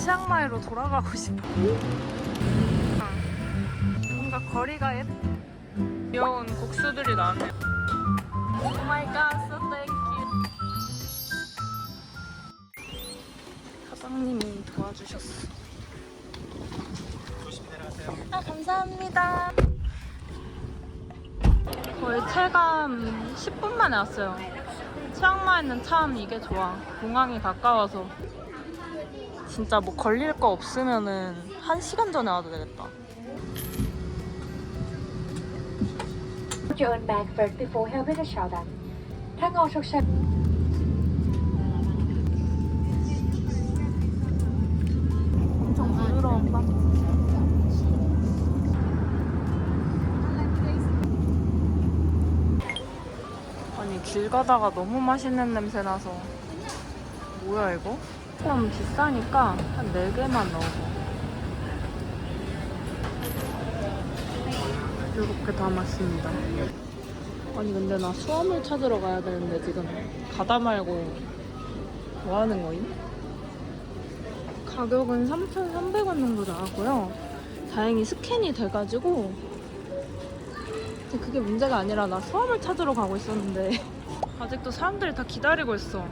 치앙마이로 돌아가고 싶어. 뭔가 거리가 예뻐. 귀여운 국수들이 나네요. 오 마이 갓, so thank you. 사장님이 도와주셨어. 조심히 내려가세요. 아, 감사합니다. 거의 체감 10분 만에 왔어요. 치앙마이는 참 이게 좋아. 공항이 가까워서. 진짜 뭐 걸릴 거 없으면은 1시간 전에 와도 되겠다. Put your own bag first before helping a shout out. Hang on, social. 엄청 부드러운 빵. 아니, 길 가다가 너무 맛있는 냄새 나서. 뭐야 이거? 조금 비싸니까 한 4개만 넣어서. 이렇게 담았습니다. 아니 근데 나 수화물 찾으러 가야 되는데 지금 가다 말고 뭐 하는 거임? 가격은 3,300원 정도 나왔고요. 다행히 스캔이 돼가지고 근데 그게 문제가 아니라 나 수화물 찾으러 가고 있었는데 아직도 사람들이 다 기다리고 있어.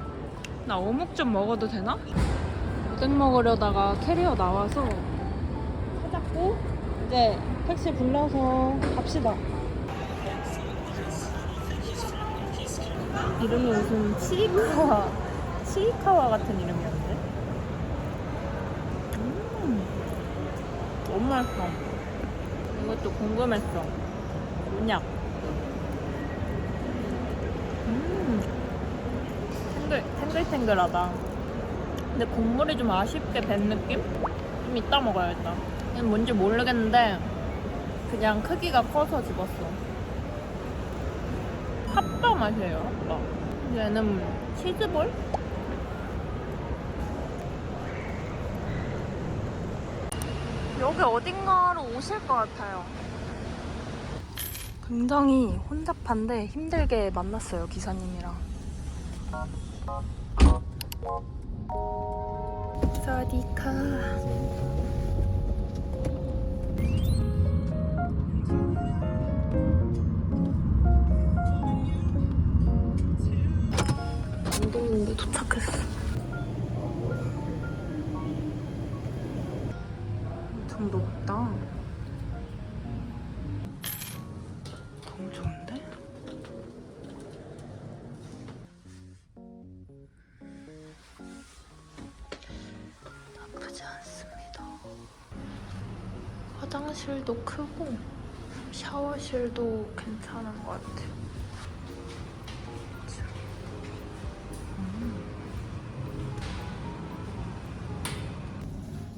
나 어묵 좀 먹어도 되나? 오뎅 먹으려다가 캐리어 나와서 찾았고 이제 택시 불러서 갑시다. 이름이 무슨 치이카와 같은 이름이었는데? 너무 맛있어. 이것도 궁금했어. 곤약. 탱글탱글하다. 근데 국물이 좀 아쉽게 밴 느낌? 좀 이따 먹어야겠다. 이건 뭔지 모르겠는데 그냥 크기가 커서 집었어. 핫바 맛이에요, 핫바. 얘는 치즈볼? 여기 어딘가로 오실 것 같아요. 굉장히 혼잡한데 힘들게 만났어요, 기사님이랑. 사와디카. 안동인데 도착했어. 엄청 높다. 너무 좋은데? 나쁘지 않습니다. 화장실도 크고 샤워실도 괜찮은 것 같아요.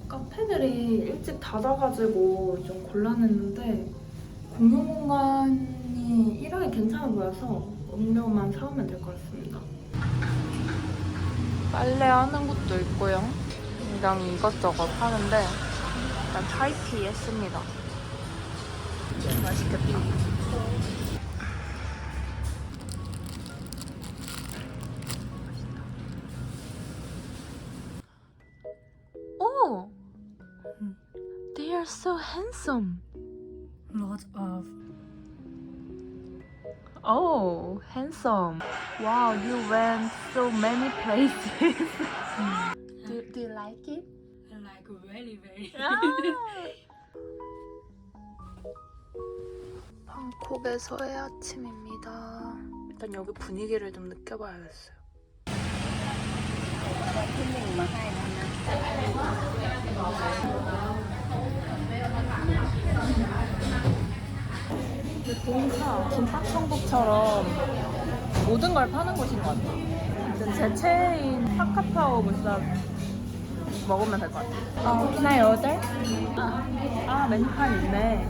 카페들이 일찍 닫아가지고 좀 곤란했는데 공용공간이 일하기 괜찮아 보여서 음료만 사오면 될 것 같습니다. 빨래하는 곳도 있고요. 굉장히 이것저것 하는데 일단 타이피 했습니다. 맛있겠다. 오! They are so handsome. Lot of. Oh, handsome. Wow, you went so many places. Do you like it? Like very, very. 방콕에서의 아침입니다. 일단 여기 분위기를 좀 느껴봐야겠어요. 보니까 김밥 천국처럼 모든 걸 파는 곳인 것 같아요. 아무튼 제 최애인 파카파오 무쌈 먹으면 될 것 같아요. Can I order? 메뉴판 있네.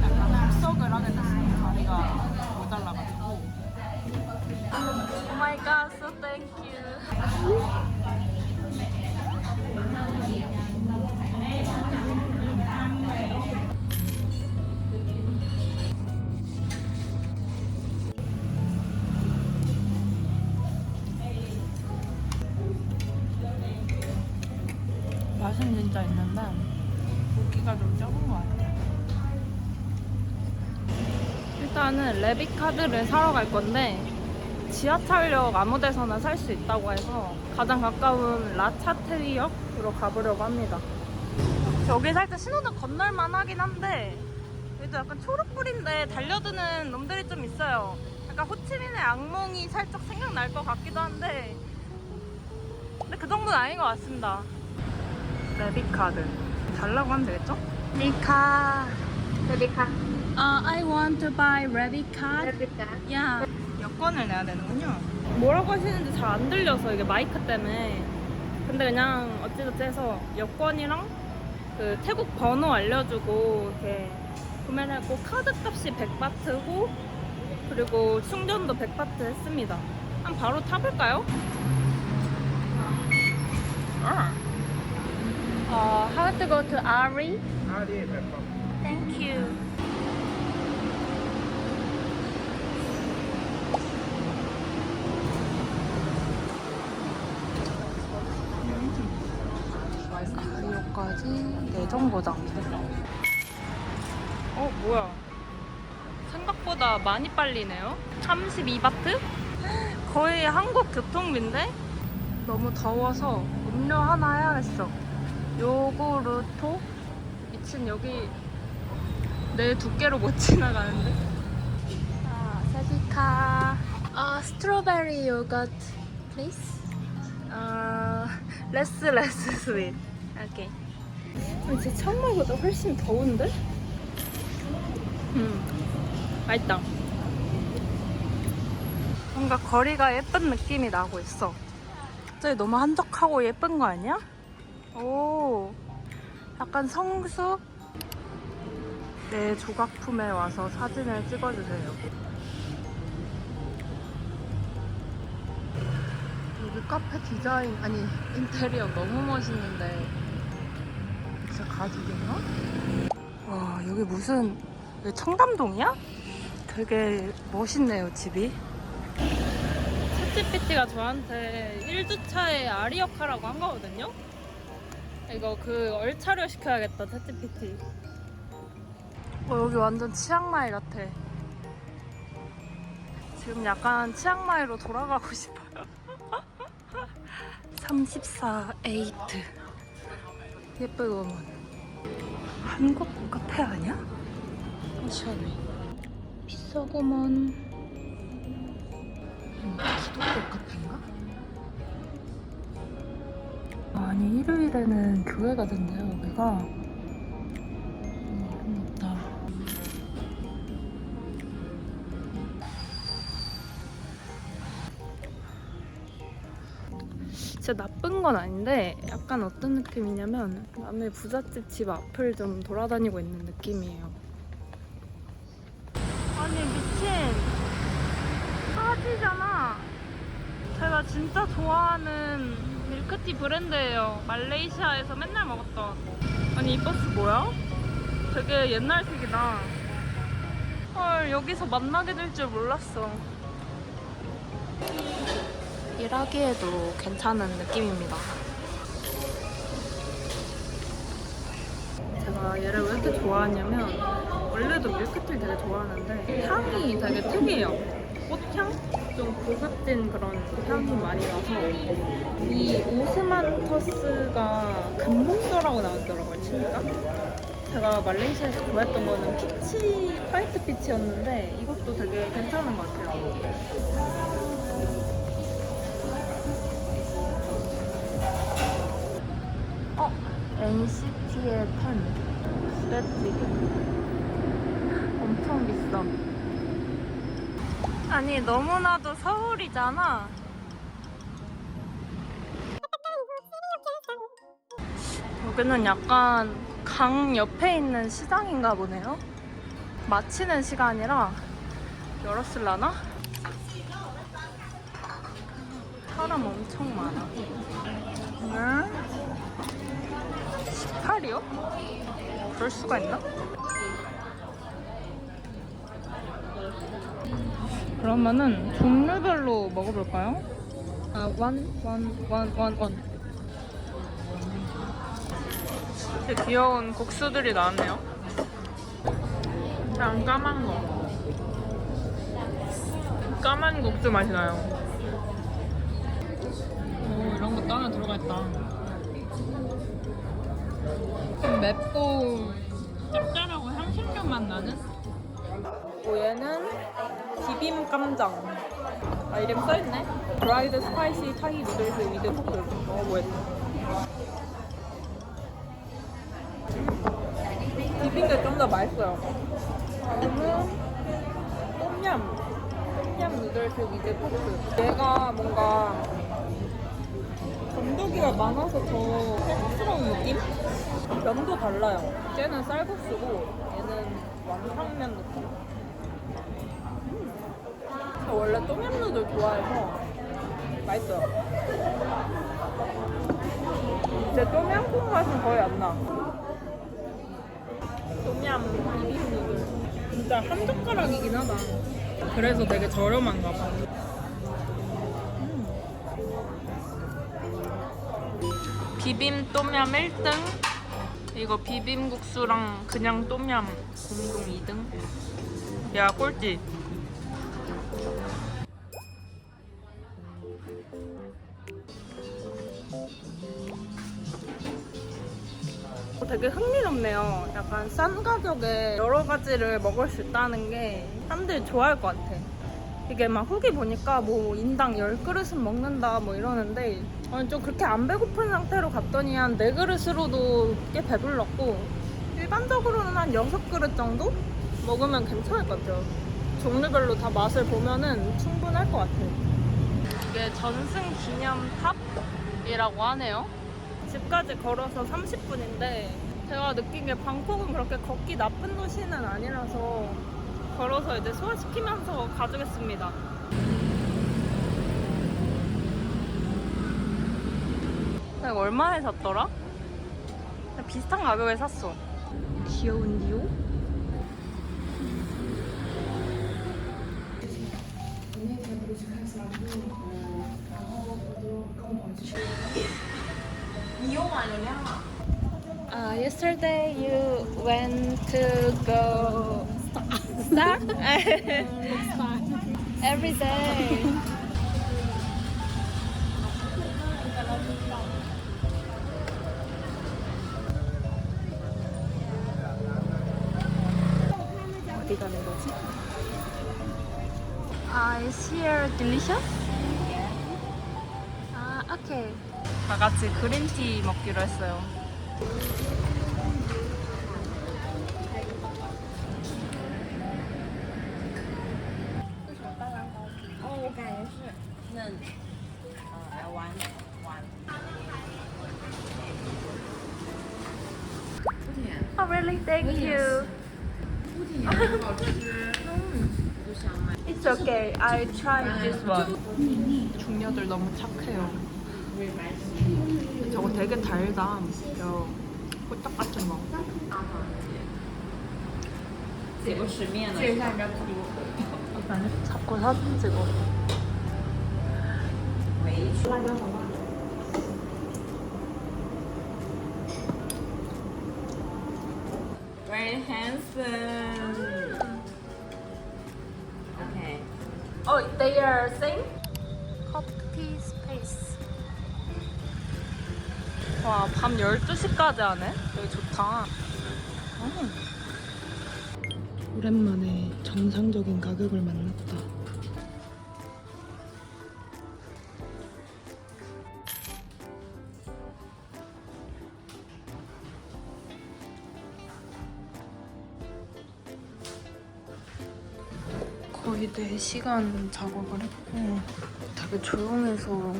약간 합석을 하게 됐어요. 자리가 모자라가지고. Oh my god, so thank you. 맛은 진짜 있는데 고기가 좀 적은 것 같아요. 일단은 레빗 카드를 사러 갈 건데 지하철역 아무 데서나 살 수 있다고 해서 가장 가까운 라차테리역으로 가보려고 합니다. 여기 살짝 신호등 건널만 하긴 한데 여기도 약간 초록불인데 달려드는 놈들이 좀 있어요. 약간 호치민의 악몽이 살짝 생각날 것 같기도 한데 근데 그 정도는 아닌 것 같습니다. 레빗 카드 달라고 하면 되겠죠? 리카 레비카. I want to buy rabbit card. 레비카. 야, 여권을 내야 되는군요. 뭐라고 하시는지 잘 안 들려서 이게 마이크 때문에. 근데 그냥 어찌저찌 해서 여권이랑 그 태국 번호 알려주고 이렇게 구매를 했고 카드 값이 100바트고 그리고 충전도 100바트 했습니다. 한번 바로 타볼까요? How to go to Ari? Thank you. 가리오까지 내정거장. 뭐야? 생각보다 많이 빨리네요. 32바트? 거의 한국 교통비인데? 너무 더워서 음료 하나 해야겠어. 요구르토? 미친 여기 내 두께로 못 지나가는데? 세지카. 스트로베리 요거트, please. less sweet. 오케이. 진짜 창문보다 훨씬 더운데? 맛있다. 뭔가 거리가 예쁜 느낌이 나고 있어. 갑자기 너무 한적하고 예쁜 거 아니야? 오, 약간 성수? 내 조각품에 와서 사진을 찍어주세요. 여기 카페 디자인, 아니 인테리어 너무 멋있는데 진짜 가죽인가? 와, 여기 무슨 여기 청담동이야? 되게 멋있네요, 집이. 챗GPT가 저한테 1주차에 아리역하라고 한 거거든요? 이거 그 얼차려 시켜야겠다, 챗GPT. 여기 완전 치앙마이 같아. 지금 약간 치앙마이로 돌아가고 싶어요. 34 에이트. 예쁘구먼. 한국 카페 아니야? 시원해. 비싸구먼. 기독교 카페인가? 아니, 일요일에는 교회가 된대요, 여기가. 예쁘다. 진짜 나쁜 건 아닌데 약간 어떤 느낌이냐면 남의 부잣집 집 앞을 좀 돌아다니고 있는 느낌이에요. 아니 미친 사지잖아. 제가 진짜 좋아하는 밀크티 브랜드예요. 말레이시아에서 맨날 먹었던. 아니 이 버스 뭐야? 되게 옛날식이다. 헐, 여기서 만나게 될 줄 몰랐어. 일하기에도 괜찮은 느낌입니다. 제가 얘를 왜 이렇게 좋아하냐면 원래도 밀크티를 되게 좋아하는데 향이 되게 특이해요. 꽃향? 좀 고급진 그런 향이 많이 나서 이 오스만터스가 금붕도라고 나왔더라고요, 치니까. 제가 말레이시아에서 좋아했던 거는 피치, 화이트 피치였는데 이것도 되게 괜찮은 것 같아요. NCT의 펜 스레티기 엄청 비싸. 아니 너무나도 서울이잖아. 여기는 약간 강 옆에 있는 시장인가 보네요. 마치는 시간이라 열었을라나? 사람 엄청 많아. 응? 18이요? 그럴 수가 있나? 그러면은 종류별로 먹어볼까요? 원. 되게 귀여운 국수들이 나왔네요. 약간 까만 거. 까만 국수 맛이 나요. 오, 이런 것도 하나 들어가 있다. 좀 맵고 짭짤하고 향신료 맛 나는? 얘는 비빔 깜장. 아, 이름 써있네. 드라이드 스파이시 타이 누들스 위드 포크. 먹어보겠다. 비빔 게 좀 더 맛있어요. 다음은 똠얌 누들스 위드 포크. 얘가 뭔가 건더기가 많아서 더 쑥스러운 느낌? 면도 달라요. 얘는 쌀국수고 얘는 완탕면 느낌. 저 원래 똠얌누들 좋아해서 맛있어요. 근데 똠양꿍 맛은 거의 안 나. 똠얌 비빔누들 진짜 한 젓가락이긴 하다. 그래서 되게 저렴한가 봐. 비빔 똠얌 1등. 이거 비빔국수랑 그냥 똠얌 공동 2등. 야, 꼴찌. 되게 흥미롭네요. 약간 싼 가격에 여러 가지를 먹을 수 있다는 게 사람들이 좋아할 것 같아. 이게 막 후기 보니까 뭐 인당 10그릇은 먹는다 뭐 이러는데 좀 그렇게 안 배고픈 상태로 갔더니 한 4그릇으로도 꽤 배불렀고 일반적으로는 한 6그릇 정도 먹으면 괜찮을 것 같아요. 종류별로 다 맛을 보면은 충분할 것 같아요. 이게 전승 기념 탑이라고 하네요. 집까지 걸어서 30분인데 제가 느낀 게 방콕은 그렇게 걷기 나쁜 도시는 아니라서 걸어서 이제 소화시키면서 가주겠습니다. 이거 얼마에 샀더라? 비슷한 가격에 샀어. 귀여운디요? Yesterday you went to go Star? Every day. 어디 가는 거지? Is here delicious? 오케이. 다 같이 그린티 먹기로 했어요. Oh, really? Thank you. It's okay. I tried this one. 중녀들 너무 착해요. 저거 되게 달다. 저 호떡 같은 거. 자꾸 사진 찍어. Very handsome. Okay. Oh, they are same? Coffee space. 와, 밤 12시까지 하네? 여기 좋다. 오랜만에 정상적인 가격을 만났다. 거의 4시간 작업을 했고 되게 조용해서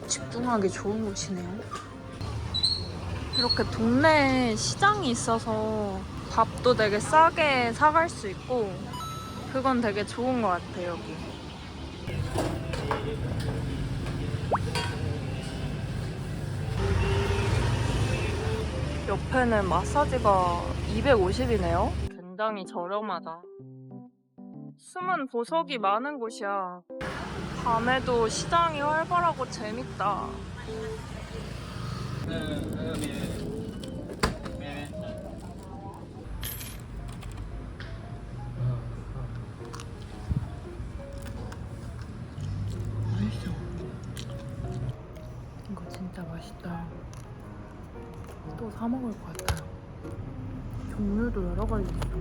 집중하기 좋은 곳이네요. 이렇게 동네에 시장이 있어서 밥도 되게 싸게 사갈 수 있고 그건 되게 좋은 것 같아요, 여기. 옆에는 마사지가 250이네요. 굉장히 저렴하다. 숨은 보석이 많은 곳이야. 밤에도 시장이 활발하고 재밌다. 사 먹을 것 같아요. 종류도 여러 가지 있어.